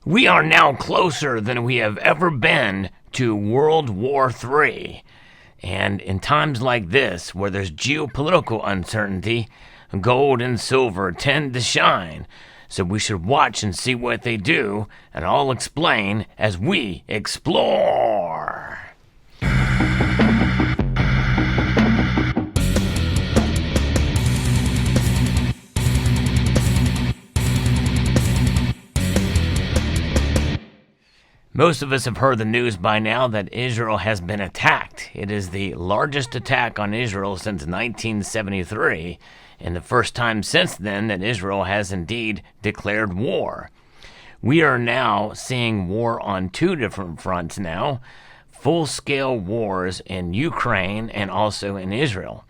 We are now closer than we have ever been to World War III. And in times like this, where there's geopolitical uncertainty, gold and silver tend to shine. So we should watch and see what they do, and I'll explain as we explore. Most of us have heard the news by now that Israel has been attacked. It is the largest attack on Israel since 1973, and the first time since then that Israel has indeed declared war. We are now seeing war on two different fronts now, full-scale wars in Ukraine and also in Israel.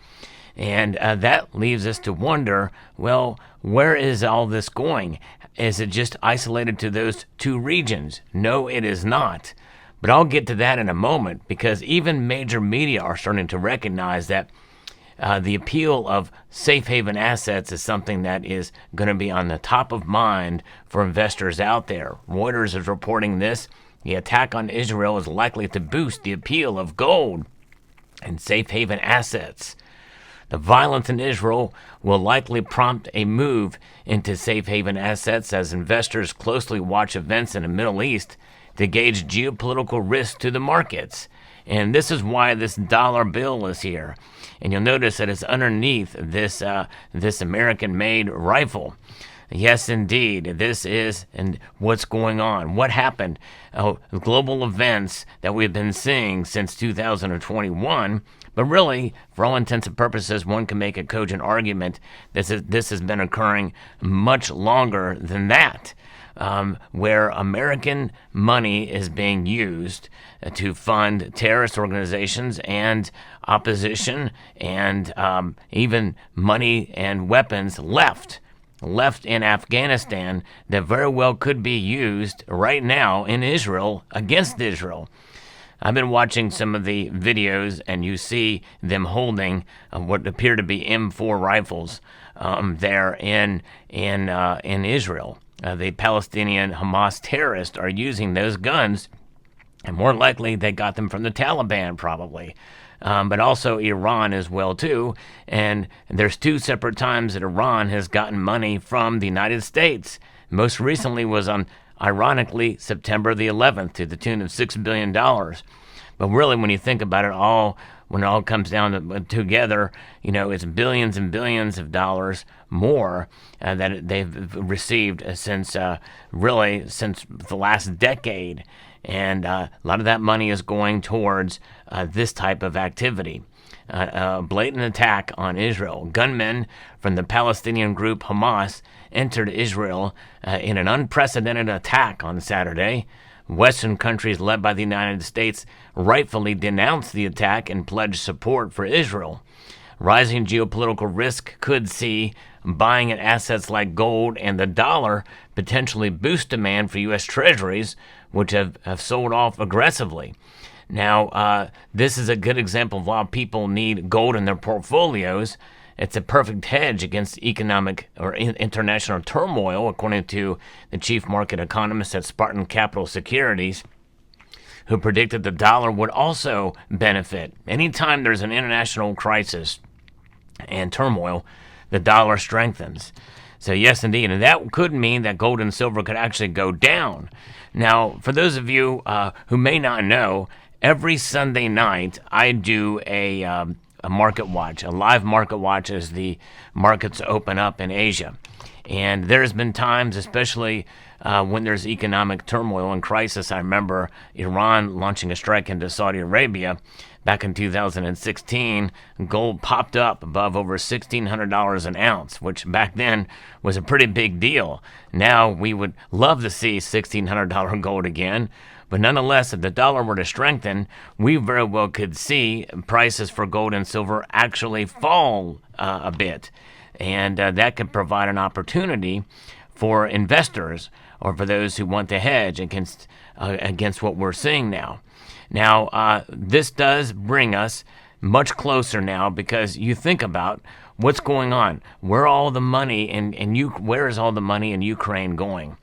And that leaves us to wonder, well, where is all this going? Is it just isolated to those two regions? No, it is not. But I'll get to that in a moment, because even major media are starting to recognize that the appeal of safe haven assets is something that is going to be on the top of mind for investors out there. Reuters is reporting this. The attack on Israel is likely to boost the appeal of gold and safe haven assets. The violence in Israel will likely prompt a move into safe haven assets as investors closely watch events in the Middle East to gauge geopolitical risk to the markets. And this is why this dollar bill is here. And you'll notice that it's underneath this American-made rifle. Yes, indeed, this is and what's going on. What happened? Global events that we've been seeing since 2021. But really, for all intents and purposes, one can make a cogent argument that this has been occurring much longer than that, where American money is being used to fund terrorist organizations and opposition, and even money and weapons left in Afghanistan that very well could be used right now in Israel against Israel. I've been watching some of the videos, and you see them holding what appear to be M4 rifles there in Israel. The Palestinian Hamas terrorists are using those guns, and more likely they got them from the Taliban probably. But also Iran as well too. And there's two separate times that Iran has gotten money from the United States. Most recently was on, ironically, September the 11th to the tune of $6 billion. But really, when you think about it, when it all comes down together, it's billions and billions of dollars more that they've received since the last decade. And a lot of that money is going towards this type of activity. A blatant attack on Israel. Gunmen from the Palestinian group Hamas entered Israel in an unprecedented attack on Saturday. Western countries led by the United States rightfully denounced the attack and pledged support for Israel. Rising geopolitical risk could see buying at assets like gold and the dollar potentially boost demand for U.S. treasuries, which have sold off aggressively. Now, this is a good example of why people need gold in their portfolios. It's a perfect hedge against economic or international turmoil, according to the chief market economist at Spartan Capital Securities, who predicted the dollar would also benefit. Anytime there's an international crisis and turmoil, the dollar strengthens. So yes, indeed, and that could mean that gold and silver could actually go down. Now, for those of you who may not know, every Sunday night I do a market watch, a live market watch as the markets open up in Asia. And there's been times, especially when there's economic turmoil and crisis. I remember Iran launching a strike into Saudi Arabia back in 2016. Gold popped up above over $1,600 an ounce, which back then was a pretty big deal. Now we would love to see $1,600 gold again. But nonetheless, if the dollar were to strengthen, we very well could see prices for gold and silver actually fall a bit. And that could provide an opportunity for investors or for those who want to hedge against what we're seeing now. Now, this does bring us much closer now, because you think about what's going on. Where is all the money in Ukraine going?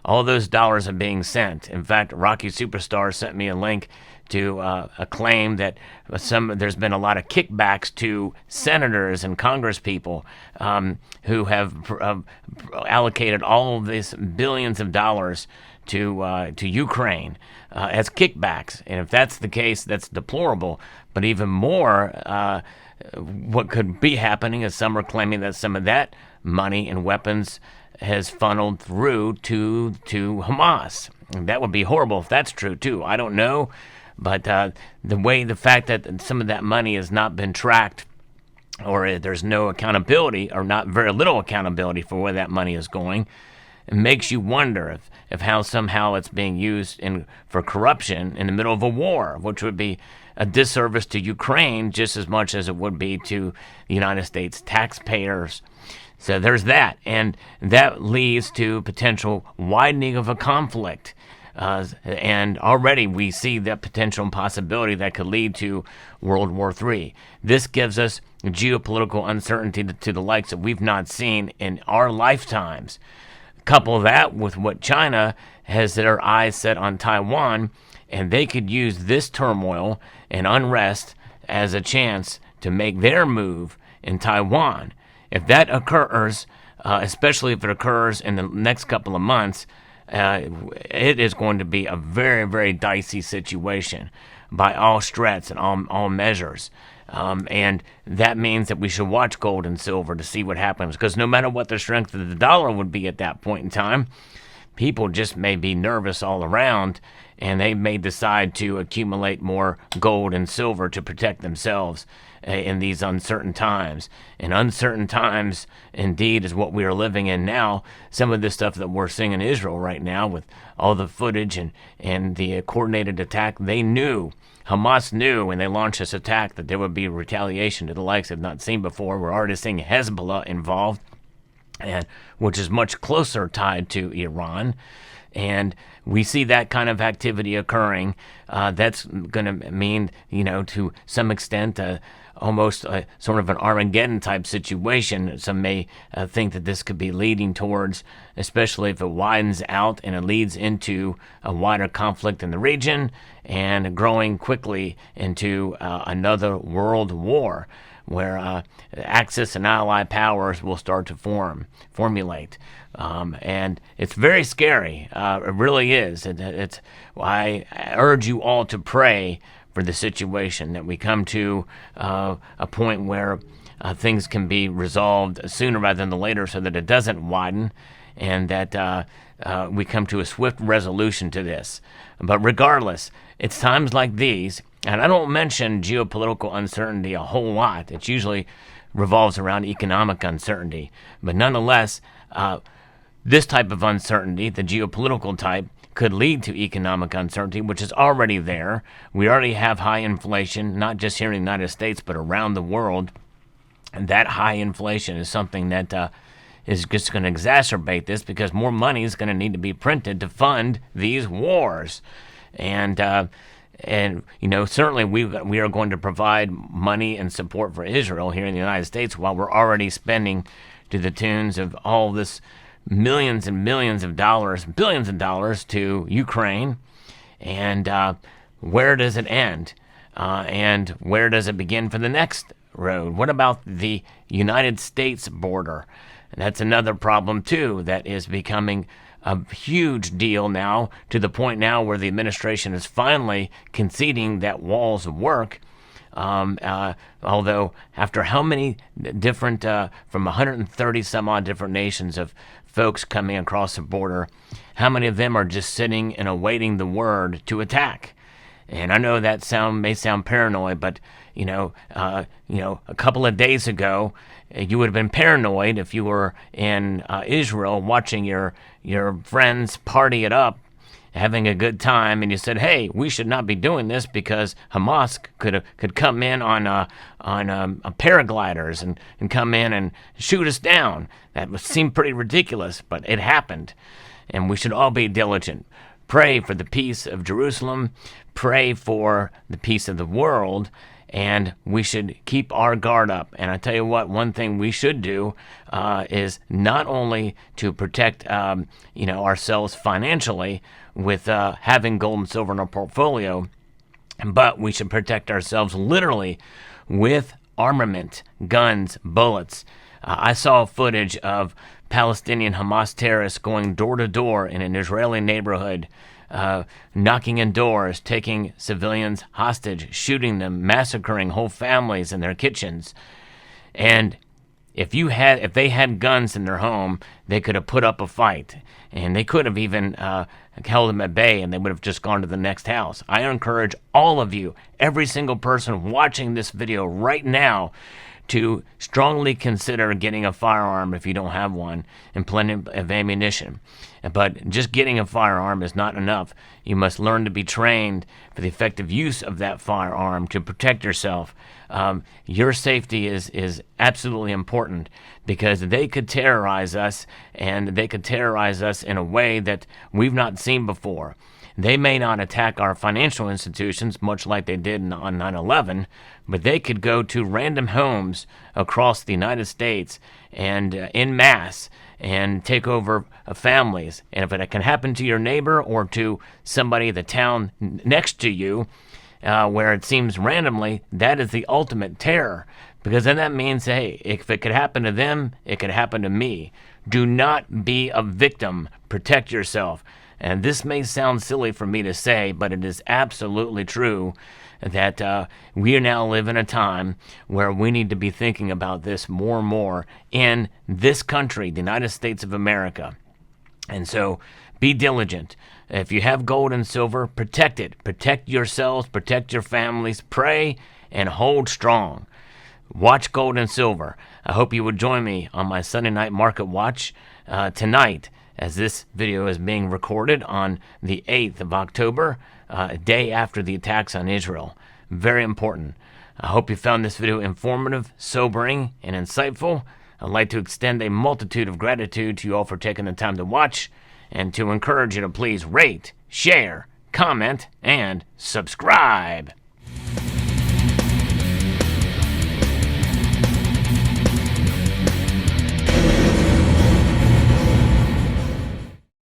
all those dollars are being sent. In fact, Rocky Superstar sent me a link to a claim that there's been a lot of kickbacks to senators and congresspeople who have allocated all of these billions of dollars to Ukraine as kickbacks. And if that's the case, that's deplorable. But even more, what could be happening is some are claiming that some of that money and weapons has funneled through to Hamas. And that would be horrible if that's true too. I don't know, but the fact that some of that money has not been tracked, or there's no accountability, or not very little accountability for where that money is going, it makes you wonder if how somehow it's being used for corruption in the middle of a war, which would be a disservice to Ukraine just as much as it would be to the United States taxpayers. So there's that, and that leads to potential widening of a conflict. And already we see that potential possibility that could lead to World War III. This gives us geopolitical uncertainty to the likes that we've not seen in our lifetimes. Couple that with what China has their eyes set on Taiwan, and they could use this turmoil and unrest as a chance to make their move in Taiwan. If that occurs, especially if it occurs in the next couple of months, it is going to be a very, very dicey situation by all stretch and all measures. And that means that we should watch gold and silver to see what happens, because no matter what the strength of the dollar would be at that point in time, people just may be nervous all around, and they may decide to accumulate more gold and silver to protect themselves in these uncertain times. And uncertain times, indeed, is what we are living in now. Some of this stuff that we're seeing in Israel right now with all the footage and the coordinated attack, Hamas knew when they launched this attack that there would be retaliation to the likes they've not seen before. We're already seeing Hezbollah involved, and which is much closer tied to Iran. And we see that kind of activity occurring. That's going to mean, to some extent, almost sort of an Armageddon type situation. Some may think that this could be leading towards, especially if it widens out and it leads into a wider conflict in the region and growing quickly into another world war, where Axis and ally powers will start to formulate. And it's very scary. It really is. I urge you all to pray for the situation, that we come to a point where things can be resolved sooner rather than later, so that it doesn't widen, and that we come to a swift resolution to this. But regardless, it's times like these, and I don't mention geopolitical uncertainty a whole lot. It usually revolves around economic uncertainty. But nonetheless, this type of uncertainty, the geopolitical type, could lead to economic uncertainty, which is already there. We already have high inflation, not just here in the United States, but around the world. And that high inflation is something that is just going to exacerbate this, because more money is going to need to be printed to fund these wars. And certainly we are going to provide money and support for Israel here in the United States, while we're already spending to the tunes of all this millions and millions of dollars, billions of dollars to Ukraine. And where does it end? And where does it begin for the next road? What about the United States border? And that's another problem too that is becoming a huge deal now, to the point now where the administration is finally conceding that walls work. Although after how many different, from 130 some odd different nations of folks coming across the border, how many of them are just sitting and awaiting the word to attack? And I know that may sound paranoid, but a couple of days ago, you would have been paranoid if you were in Israel watching your friends party it up, having a good time, and you said, "Hey, we should not be doing this because Hamas could come in on paragliders and come in and shoot us down." That would seem pretty ridiculous, but it happened, and we should all be diligent. Pray for the peace of Jerusalem. Pray for the peace of the world. and we should keep our guard up. And I tell you what, one thing we should do is not only to protect ourselves financially with having gold and silver in our portfolio, but we should protect ourselves literally with armament, guns, bullets. I saw footage of Palestinian Hamas terrorists going door to door in an Israeli neighborhood, knocking in doors, taking civilians hostage, shooting them, massacring whole families in their kitchens. And if they had guns in their home, they could have put up a fight, and they could have even held them at bay, and they would have just gone to the next house. I encourage all of you, every single person watching this video right now, to strongly consider getting a firearm if you don't have one, and plenty of ammunition. But just getting a firearm is not enough. You must learn to be trained for the effective use of that firearm to protect yourself. Your safety is absolutely important, because they could terrorize us, and they could terrorize us in a way that we've not seen before. They may not attack our financial institutions, much like they did on 9/11, but they could go to random homes across the United States and en masse and take over families. And if it can happen to your neighbor or to somebody in the town next to you, where it seems randomly, that is the ultimate terror. Because then that means, hey, if it could happen to them, it could happen to me. Do not be a victim. Protect yourself. And this may sound silly for me to say, but it is absolutely true that we now live in a time where we need to be thinking about this more and more in this country, the United States of America. And so be diligent. If you have gold and silver, protect it. Protect yourselves, protect your families, pray, and hold strong. Watch gold and silver. I hope you would join me on my Sunday night market watch tonight, as this video is being recorded on the 8th of October, a day after the attacks on Israel. Very important. I hope you found this video informative, sobering, and insightful. I'd like to extend a multitude of gratitude to you all for taking the time to watch, and to encourage you to please rate, share, comment, and subscribe.